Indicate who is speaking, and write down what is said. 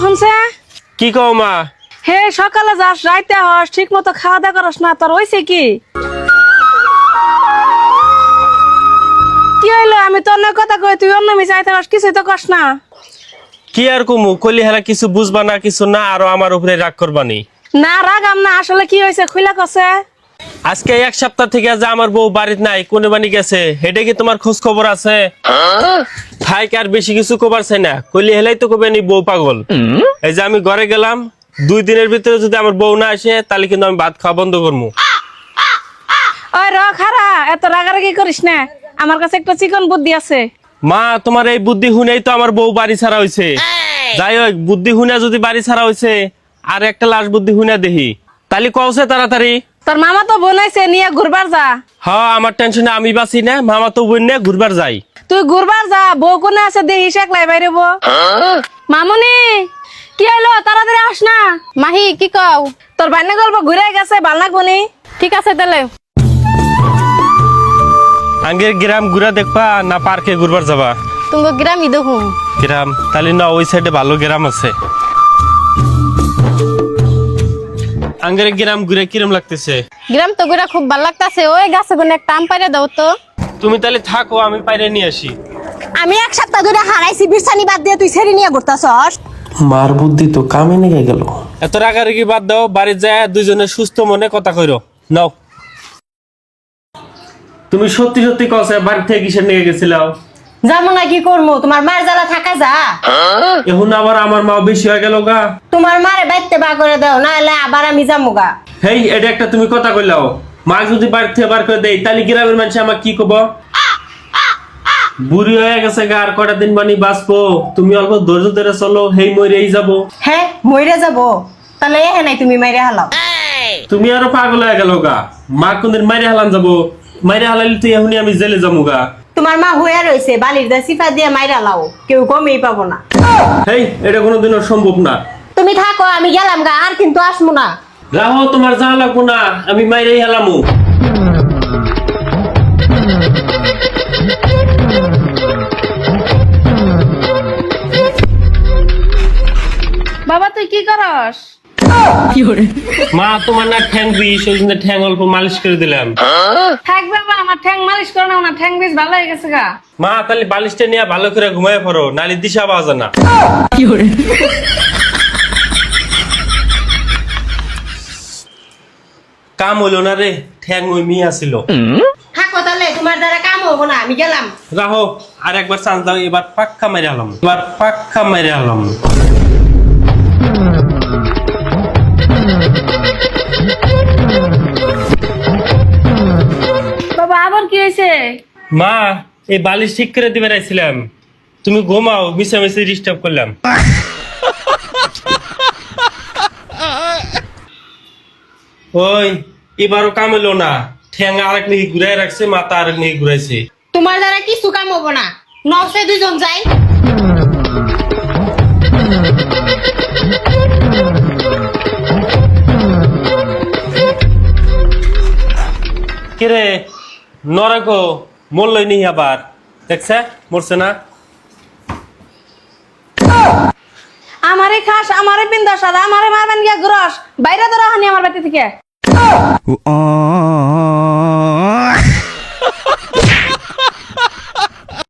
Speaker 1: শুনছে
Speaker 2: কি কও মা?
Speaker 1: হে সকালে যাস রাইতে হস ঠিক মতো খাওয়া দাওয়া করস না তোর হইছে কি কি হইলো আমি তোর না কথা কই তুই অন্য মিশে আইতে কিছু তো কস না
Speaker 2: কি আর কমু কলি হেলা কিছু বুঝবা না কিছু না আরো আমার উপরে রাগ করবানি
Speaker 1: না রাগাম না আসলে কি হইছে খুইলা কছে
Speaker 2: আজকে এক সপ্তাহ থেকে যে আমার বউ বাড়িতে নাই কোনে বানি গেছে হেডে কি তোমার খোঁজ খবর আছে? থাইক আর বেশি কিছু কবার চাই না কলি হেলাই তো কবে নি বউ পাগল। এই যে আমি ঘরে গেলাম 2 দিনের ভিতরে যদি আমার বউ না আসে তাহলে কিন্তু আমি ভাত খাওয়া বন্ধ করবো।
Speaker 1: ওই র খারা এত রাগারাগি করিস না আমার কাছে একটা চিকন বুদ্ধি আছে।
Speaker 2: মা তোমার এই বুদ্ধি হুনেই তো আমার বউ বাড়ি ছাড়া হয়েছে। যাই হোক বুদ্ধি হুনে যদি বাড়ি ছাড়া হয়েছে আর একটা লাশ বুদ্ধি হুনে দেখি তাহলে কওছে তাড়াতাড়ি।
Speaker 1: তোর মামা তো বোনাইছে নিয়ে ঘুরবার যা।
Speaker 2: হ্যাঁ আমার টেনশনে আমি বাঁচি না মামা তো বোন নিয়ে ঘুরবার যাই।
Speaker 1: তুই ঘুরবার যা বউ কোনে আছে দেখিস একলাই বাইরে বউ। মামুনি কি হইলো তাড়াতাড়ি আস না।
Speaker 3: মাহি কি কও?
Speaker 1: তোর বান্না গল্প ঘুরে গেছে ভাল লাগবো নি।
Speaker 3: ঠিক আছে তাহলে
Speaker 2: আঙ্গের গ্রাম ঘুরা দেখবা না পার্কে ঘুরবার যাবা?
Speaker 3: তুমি গ্রামই দেখুন।
Speaker 2: গ্রাম তাহলে না ওই সাইডে ভালো গ্রাম আছে। আঙ্গের গ্রাম ঘুরে কিরম লাগতেছে?
Speaker 3: গ্রাম তো ঘুরা খুব ভালো লাগতাছে। ওই গাছে গুনে একটা আম পাইরে দাও তো।
Speaker 2: তুমি তাহলে থাকো আমি পাইরে নিয়ে আসি।
Speaker 4: আমি এক সপ্তাহ ধরে হারাইছি বিছানি বাদ দিয়ে তুই ছেড়ে নিয়ে ঘুরতাছস।
Speaker 2: মার বুদ্ধি তো কামে নিয়ে গেল। এত রাগারাগি বাদ দাও বাড়ি যায় দুইজনে সুস্থ মনে কথা কইরো নাও। তুমি সত্যি সত্যি কসে বাড়ি থেকে কিসের নিয়ে গেছিলাও?
Speaker 4: যাবো না কি করবো তোমার মার জ্বালা থাকা যা।
Speaker 2: এখন আবার আমার মা বেশি হয়ে গেল গা।
Speaker 4: তোমার মারে বাইতে বা করে দাও না হলে আবার আমি যাবো গা।
Speaker 2: হেই এটা একটা তুমি কথা কইলাও মা যদি বাড়ি থেকে বার করে দেই তাহলে গ্রামের মানুষ আমার কি কব? বুড়ি হয়ে গেছে গা আর কটা দিন বানি বাঁচবো। তুমি অল্প ধৈর্য ধরে চলো হেই মরেই যাবো।
Speaker 4: হ্যাঁ মইরে যাবো তাহলে এ নাই তুমি মাইরে হালাও।
Speaker 2: তুমি আরো পাগল হয়ে গেল গা। মা কোনদিন মাইরে হালান যাবো? মাইরে হালাইলে তুই এখনই আমি জেলে যাবো গা।
Speaker 4: তোমার মা হইয়া রয়েছে বালির দা সিফা দিয়ে মাইরা লাও কেউ কমই পাবো না।
Speaker 2: হেই এটা কোনোদিনও সম্ভব না।
Speaker 4: তুমি থাকো আমি গেলাম গা আর কিন্তু আসবো না।
Speaker 2: রাহো তোমার যা লাগবো না আমি মাইরেই হালামু।
Speaker 1: বাবা তুই কি করস?
Speaker 2: মা তোমার না ঠ্যাং বিষ ওই জন্য ঠ্যাং অল্প মালিশ করে দিলাম।
Speaker 1: থাক বাবা আমার ঠ্যাং মালিশ করে না ঠ্যাং বেশ ভালো হয়ে গেছে গা।
Speaker 2: মা তাহলে বালিশটা নিয়ে ভালো করে ঘুমায় পড়ো নালি দিশা পাওয়া যায় না। কাম হইলো না রে ঠ্যাং ওই মিয়া ছিল।
Speaker 4: থাকো তাহলে তোমার দ্বারা কাম হবো না আমি গেলাম।
Speaker 2: রাহো আর একবার চান্স দাও এবার পাক্কা মেরে হলাম এবার পাক্কা মেরে হলাম।
Speaker 1: বাবা আবার কি হয়েছে?
Speaker 2: মা এই বালিশ ঠিক করে দিবে রাইছিলাম তুমি ঘুমাও মিশামিশি ডিস্টার্ব করলাম। ওই এবারও কাম এলো না ঠ্যাং আরেক নাকি ঘুরাই রাখছে মাথা আরেক নাকি ঘুরাইছে।
Speaker 4: তোমার দ্বারা কিছু কাম হবো না নসে দুজন যাই।
Speaker 2: কিরে নরাকো মরলই নি আবার দেখছে মরছে না।
Speaker 1: আমারে খাস আমারে বিন্দাস আর আমারে মারবেন গিয়া গ্রস বাইরে ধরা হানি আমার বাড়ি থেকে।